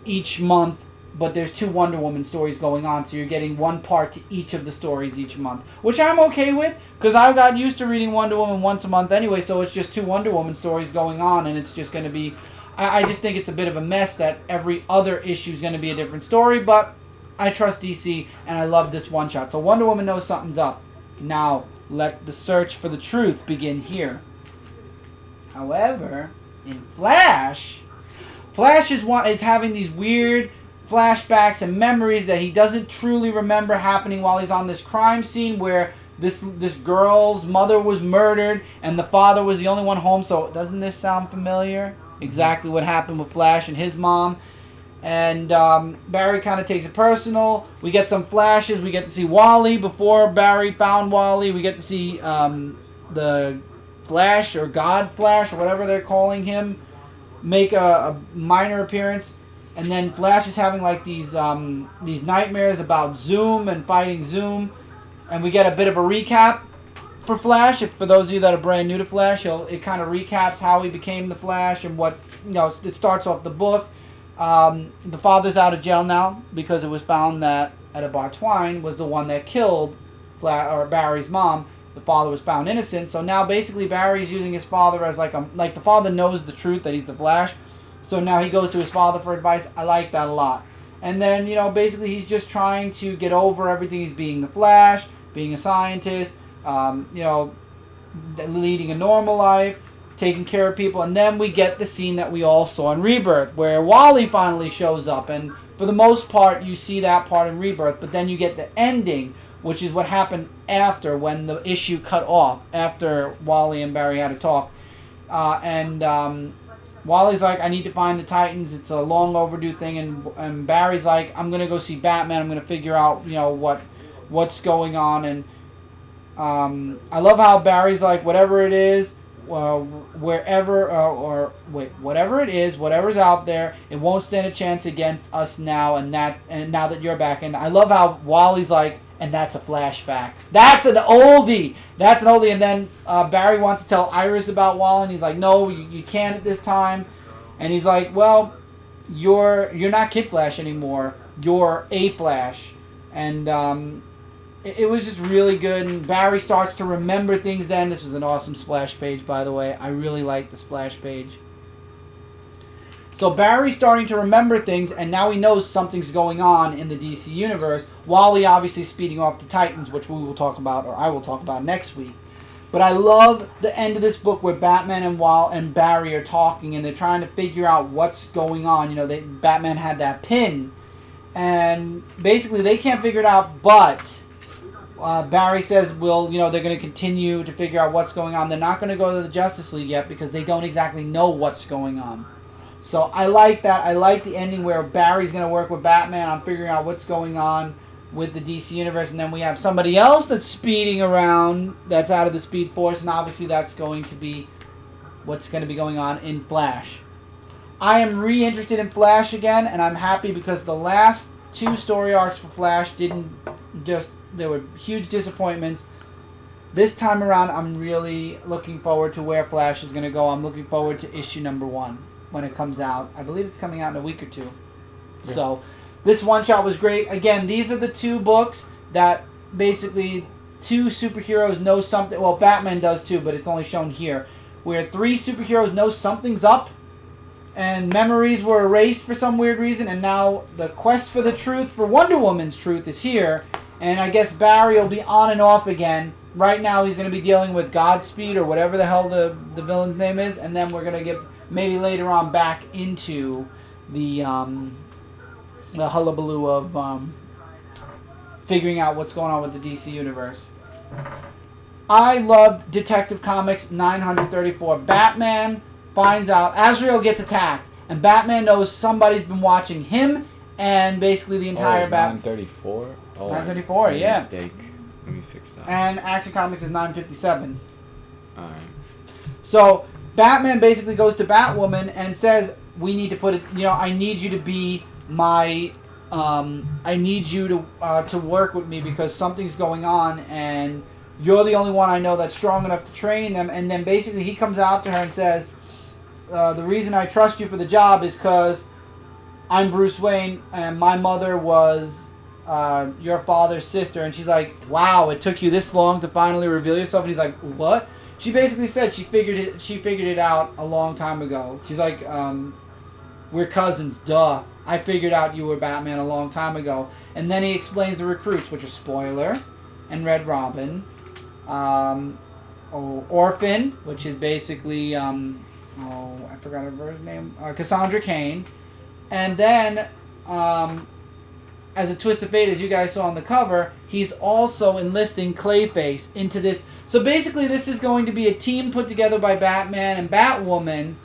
each month, but there's 2 Wonder Woman stories going on, so you're getting 1 part to each of the stories each month, which I'm okay with, because I've got used to reading Wonder Woman once a month anyway, so it's just 2 Wonder Woman stories going on, and it's just going to be... I just think it's a bit of a mess that every other issue is going to be a different story, but I trust DC, and I love this one-shot. So Wonder Woman knows something's up. Now, let the search for the truth begin here. However, in Flash is having these weird flashbacks and memories that he doesn't truly remember happening while he's on this crime scene where this girl's mother was murdered and the father was the only one home. So doesn't this sound familiar? Exactly what happened with Flash and his mom. And Barry kind of takes it personal. We get some flashes. We get to see Wally before Barry found Wally. We get to see the Flash or God Flash or whatever they're calling him make a minor appearance. And then Flash is having like these nightmares about Zoom and fighting Zoom. And we get a bit of a recap for Flash. For those of you that are brand new to Flash, it kind of recaps how he became the Flash and what, it starts off the book. The father's out of jail now because it was found that Etta Twine was the one that killed Barry's mom. The father was found innocent, so now basically Barry's using his father as like the father knows the truth that he's the Flash, so now he goes to his father for advice. I like that a lot. And then basically he's just trying to get over everything. He's being the Flash, being a scientist, leading a normal life, taking care of people, and then we get the scene that we all saw in Rebirth, where Wally finally shows up, and for the most part, you see that part in Rebirth, but then you get the ending, which is what happened after, when the issue cut off, after Wally and Barry had a talk, Wally's like, I need to find the Titans, it's a long overdue thing, and Barry's like, I'm going to go see Batman, I'm going to figure out, what what's going on. And I love how Barry's like, whatever it is, whatever it is, whatever's out there, it won't stand a chance against us now. And now that you're back, and I love how Wally's like, and that's a Flash fact. That's an oldie. And then Barry wants to tell Iris about Wally, and he's like, no, you can't at this time. And he's like, well, you're not Kid Flash anymore. You're a Flash. And it was just really good. And Barry starts to remember things then. This was an awesome splash page, by the way. I really liked the splash page. So Barry's starting to remember things, and now he knows something's going on in the DC universe. Wally obviously speeding off the Titans, which we will talk about, or I will talk about next week. But I love the end of this book where Batman and Barry are talking, and they're trying to figure out what's going on. You know, Batman had that pin, and basically they can't figure it out. But Barry says, "Well, you know, they're going to continue to figure out what's going on. They're not going to go to the Justice League yet because they don't exactly know what's going on." So I like that. I like the ending where Barry's going to work with Batman on figuring out what's going on with the DC Universe, and then we have somebody else that's speeding around that's out of the Speed Force, and obviously that's going to be what's going to be going on in Flash. I am re-interested in Flash again, and I'm happy because the last 2 story arcs for Flash there were huge disappointments. This time around, I'm really looking forward to where Flash is going to go. I'm looking forward to issue number 1 when it comes out. I believe it's coming out in a week or 2. Yeah. So this one-shot was great. Again, these are the 2 books that basically 2 superheroes know something. Well, Batman does too, but it's only shown here. Where 3 superheroes know something's up, and memories were erased for some weird reason, and now the quest for the truth, for Wonder Woman's truth, is here. And I guess Barry will be on and off again. Right now he's going to be dealing with Godspeed, or whatever the hell the villain's name is, and then we're going to get maybe later on back into the hullabaloo of figuring out what's going on with the DC Universe. I love Detective Comics 934. Batman finds out Azrael gets attacked, and Batman knows somebody's been watching him and basically the entire Batman. 934? Oh, 934, yeah. Mistake. Let me fix that. And Action Comics is 957. Alright. So Batman basically goes to Batwoman and says, we need to put it, you know, I need you to be my, I need you to work with me because something's going on and you're the only one I know that's strong enough to train them. And then basically he comes out to her and says, the reason I trust you for the job is because I'm Bruce Wayne and my mother was your father's sister. And she's like, wow, it took you this long to finally reveal yourself. And he's like, what? She basically said she figured it out a long time ago. She's like, we're cousins, duh. I figured out you were Batman a long time ago. And then he explains the recruits, which are Spoiler and Red Robin. Orphan, which is basically, I forgot her name. Cassandra Cain. And then, as a twist of fate, as you guys saw on the cover, he's also enlisting Clayface into this. So basically, this is going to be a team put together by Batman and Batwoman.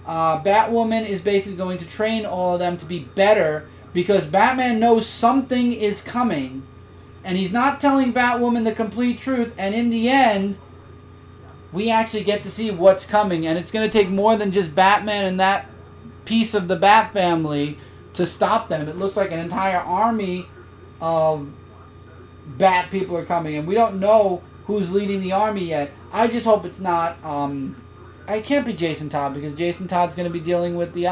Batwoman is basically going to train all of them to be better because Batman knows something is coming. And he's not telling Batwoman the complete truth. And in the end, we actually get to see what's coming. And it's going to take more than just Batman and that piece of the Bat family to stop them. It looks like an entire army of Bat people are coming. And we don't know who's leading the army yet. I just hope it's not... it can't be Jason Todd because Jason Todd's going to be dealing with the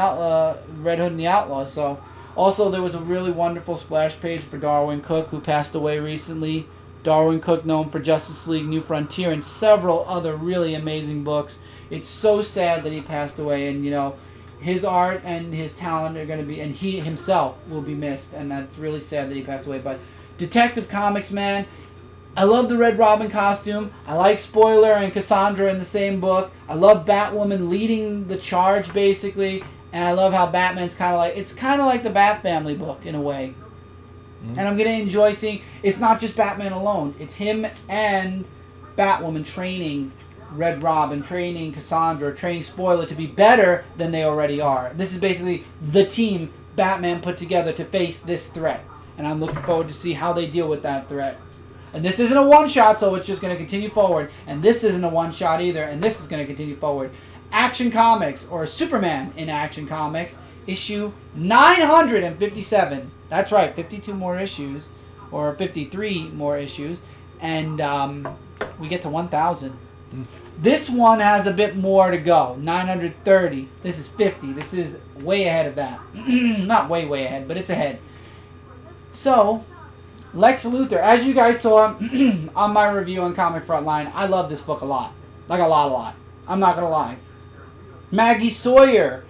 Red Hood and the Outlaw. So, also there was a really wonderful splash page for Darwin Cook, who passed away recently. Darwin Cook, known for Justice League New Frontier and several other really amazing books. It's so sad that he passed away, and you know, his art and his talent are going to be, and he himself will be missed, and that's really sad that he passed away. But Detective Comics, man. I love the Red Robin costume. I like Spoiler and Cassandra in the same book. I love Batwoman leading the charge, basically. And I love how Batman's kind of like... It's kind of like the Bat Family book, in a way. Mm-hmm. And I'm going to enjoy seeing... It's not just Batman alone. It's him and Batwoman training Red Robin, training Cassandra, training Spoiler to be better than they already are. This is basically the team Batman put together to face this threat. And I'm looking forward to see how they deal with that threat. And this isn't a one-shot, so it's just going to continue forward. And this isn't a one-shot either, and this is going to continue forward. Action Comics, or Superman in Action Comics, issue 957. That's right, 52 more issues, or 53 more issues, and we get to 1,000. This one has a bit more to go, 930. This is 50. This is way ahead of that. Not way ahead, but it's ahead. So, Lex Luthor, as you guys saw on my review on Comic Frontline, I love this book a lot. Like a lot. I'm not going to lie. Maggie Sawyer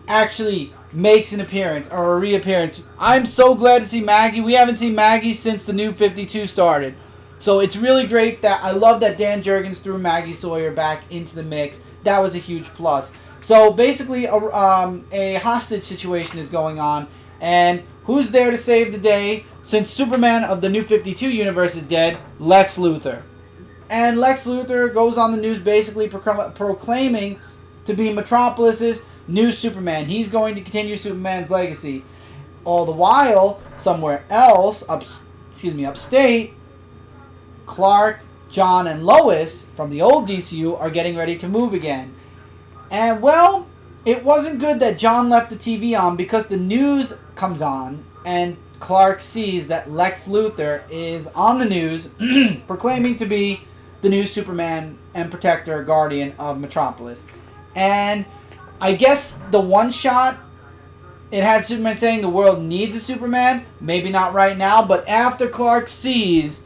actually makes an appearance, or a reappearance. I'm so glad to see Maggie. We haven't seen Maggie since the New 52 started. So it's really great that I love that Dan Jurgens threw Maggie Sawyer back into the mix. That was a huge plus. So basically a hostage situation is going on, and who's there to save the day? Since Superman of the New 52 universe is dead, Lex Luthor. And Lex Luthor goes on the news basically proclaiming to be Metropolis's new Superman. He's going to continue Superman's legacy. All the while, somewhere else, upstate, Clark, John, and Lois from the old DCU are getting ready to move again. And, well, it wasn't good that John left the TV on, because the news comes on and Clark sees that Lex Luthor is on the news proclaiming to be the new Superman and protector, guardian of Metropolis. And I guess the one shot, it had Superman saying the world needs a Superman. Maybe not right now, but after Clark sees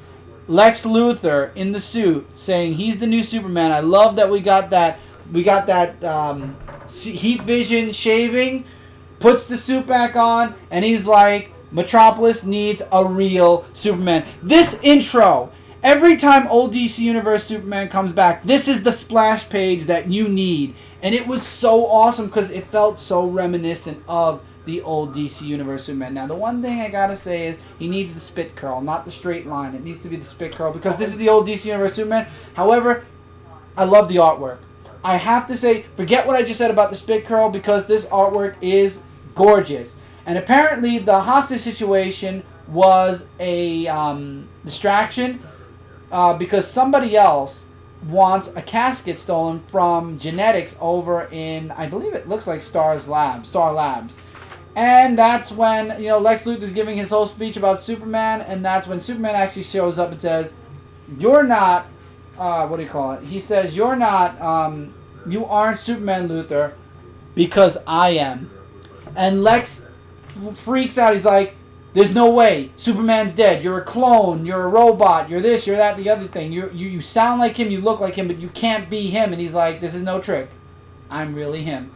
Lex Luthor in the suit saying he's the new Superman, I love that we got that heat vision shaving, puts the suit back on, and he's like, Metropolis needs a real Superman. This intro, every time old DC Universe Superman comes back, this is the splash page that you need. And it was so awesome because it felt so reminiscent of the old DC Universe Superman. Now, the one thing I gotta say is he needs the spit curl, not the straight line. It needs to be the spit curl because this is the old DC Universe Superman. However, I love the artwork. I have to say, forget what I just said about the spit curl because this artwork is gorgeous. And apparently the hostage situation was a distraction because somebody else wants a casket stolen from genetics over in, I believe it looks like Star Labs. And that's when, Lex Luthor's giving his whole speech about Superman, and that's when Superman actually shows up and says, you're not, he says, you're not, you aren't Superman, Luthor, because I am. And Lex freaks out. He's like, there's no way. Superman's dead. You're a clone. You're a robot. You're this, you're that, the other thing. You sound like him. You look like him, but you can't be him. And he's like, this is no trick. I'm really him.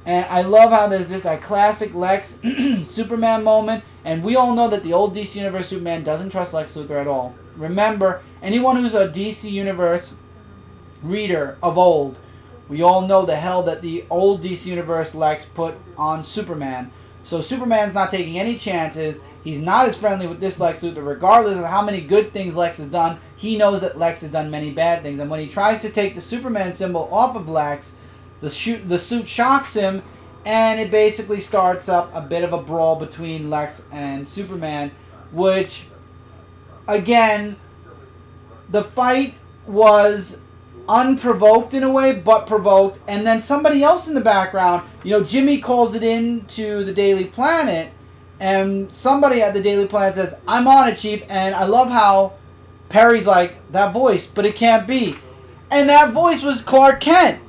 And I love how there's just that classic Lex Superman moment. And we all know that the old DC Universe Superman doesn't trust Lex Luthor at all. Remember, anyone who's a DC Universe reader of old, we all know the hell that the old DC Universe Lex put on Superman. So Superman's not taking any chances. He's not as friendly with this Lex Luthor. Regardless of how many good things Lex has done, he knows that Lex has done many bad things. And when he tries to take the Superman symbol off of Lex, the suit shocks him, and it basically starts up a bit of a brawl between Lex and Superman, which, again, the fight was unprovoked in a way, but provoked. And then somebody else in the background, Jimmy calls it in to the Daily Planet, and somebody at the Daily Planet says, I'm on it, Chief. And I love how Perry's like, that voice, but it can't be. And that voice was Clark Kent.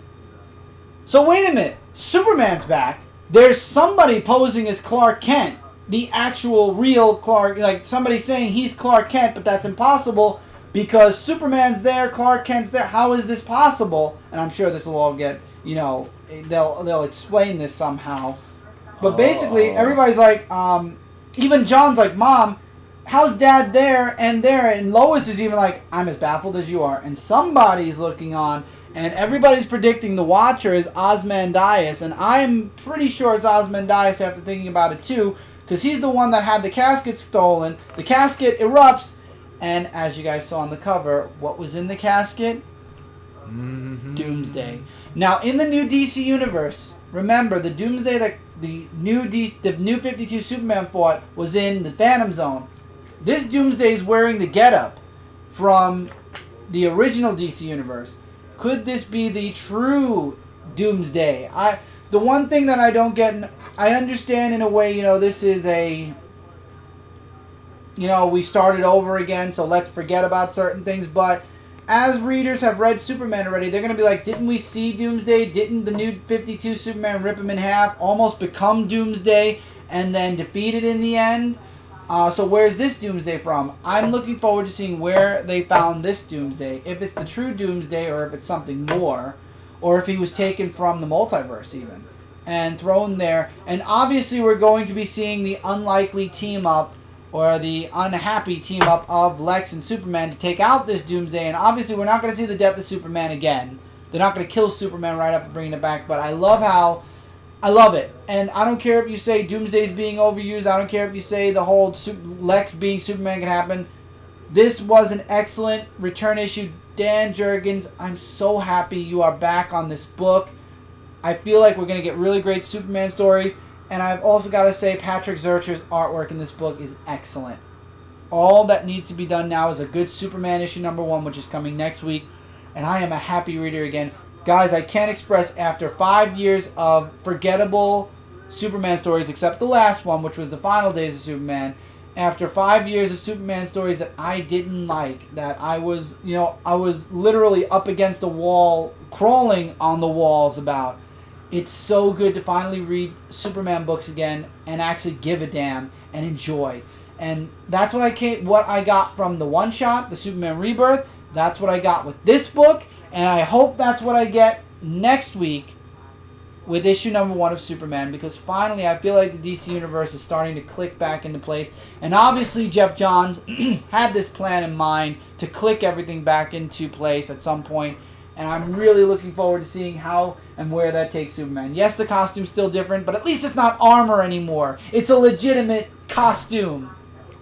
So wait a minute, Superman's back. There's somebody posing as Clark Kent, the actual real Clark, like somebody saying he's Clark Kent, but that's impossible because Superman's there, Clark Kent's there. How is this possible? And I'm sure this will all get, they'll explain this somehow. But basically, everybody's like, even John's like, Mom, how's Dad there? And Lois is even like, I'm as baffled as you are. And somebody's looking on, and everybody's predicting the Watcher is Ozymandias, and I'm pretty sure it's Ozymandias after thinking about it too, because he's the one that had the casket stolen. The casket erupts, and as you guys saw on the cover, what was in the casket? Mm-hmm. Doomsday. Now, in the new DC universe, remember, the Doomsday that the new 52 Superman fought was in the Phantom Zone. This Doomsday is wearing the getup. from the original DC Universe. Could this be the true Doomsday? The one thing that I don't get, I understand in a way, this is a, we started over again, so let's forget about certain things, but as readers have read Superman already, they're going to be like, didn't we see Doomsday? Didn't the new 52 Superman rip him in half, almost become Doomsday, and then defeat it in the end? So where's this Doomsday from? I'm looking forward to seeing where they found this Doomsday. If it's the true Doomsday, or if it's something more, or if he was taken from the multiverse even, and thrown there. And obviously we're going to be seeing the unlikely team-up, or the unhappy team-up of Lex and Superman to take out this Doomsday. And obviously we're not going to see the death of Superman again. They're not going to kill Superman right after bringing it back, but I love it. And I don't care if you say Doomsday's being overused. I don't care if you say the whole Lex being Superman can happen. This was an excellent return issue. Dan Jurgens, I'm so happy you are back on this book. I feel like we're going to get really great Superman stories. And I've also got to say Patrick Zurcher's artwork in this book is excellent. All that needs to be done now is a good Superman issue #1, which is coming next week. And I am a happy reader again. Guys, I can't express, after 5 years of forgettable Superman stories, except the last one, which was the Final Days of Superman, after 5 years of Superman stories that I didn't like, that I was literally up against the wall, crawling on the walls about. It's so good to finally read Superman books again and actually give a damn and enjoy. And that's what I got from the one-shot, the Superman Rebirth. That's what I got with this book. And I hope that's what I get next week with issue #1 of Superman, because finally I feel like the DC Universe is starting to click back into place. And obviously Jeff Johns had this plan in mind to click everything back into place at some point. And I'm really looking forward to seeing how and where that takes Superman. Yes, the costume's still different, but at least it's not armor anymore. It's a legitimate costume.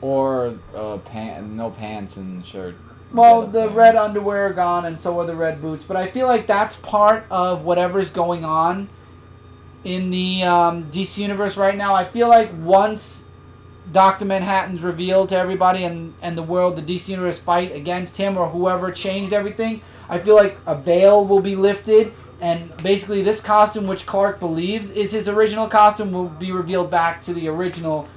Or no pants and shirt. Well, the red underwear are gone, and so are the red boots. But I feel like that's part of whatever's going on in the DC Universe right now. I feel like once Dr. Manhattan's revealed to everybody and the world, the DC Universe fight against him or whoever changed everything, I feel like a veil will be lifted, and basically this costume, which Clark believes is his original costume, will be revealed back to the original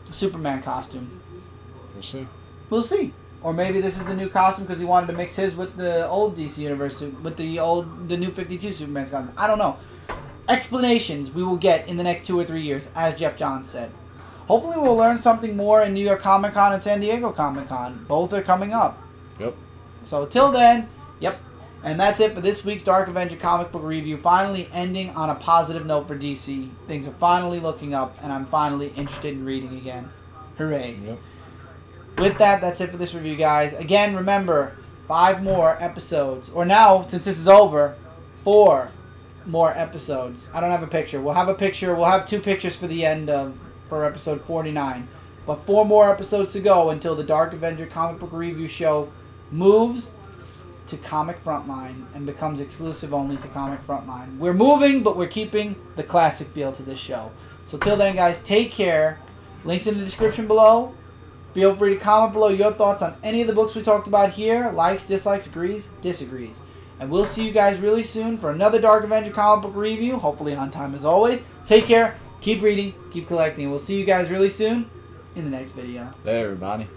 Superman costume. We'll see. We'll see. Or maybe this is the new costume because he wanted to mix his with the old DC Universe, with the new 52 Superman's costume. I don't know. Explanations we will get in the next 2 or 3 years, as Jeff Johns said. Hopefully we'll learn something more in New York Comic Con and San Diego Comic Con. Both are coming up. Yep. So till then, yep. And that's it for this week's Dark Avenger comic book review. Finally ending on a positive note for DC. Things are finally looking up, and I'm finally interested in reading again. Hooray. Yep. With that, that's it for this review, guys. Again, remember, 5 more episodes. Or now, since this is over, 4 more episodes. I don't have a picture. We'll have a picture. We'll have 2 pictures for the end for episode 49. But 4 more episodes to go until the Dark Avenger comic book review show moves to Comic Frontline and becomes exclusive only to Comic Frontline. We're moving, but we're keeping the classic feel to this show. So till then, guys, take care. Links in the description below. Feel free to comment below your thoughts on any of the books we talked about here. Likes, dislikes, agrees, disagrees. And we'll see you guys really soon for another Dark Avenger comic book review. Hopefully on time as always. Take care. Keep reading. Keep collecting. We'll see you guys really soon in the next video. Hey, everybody.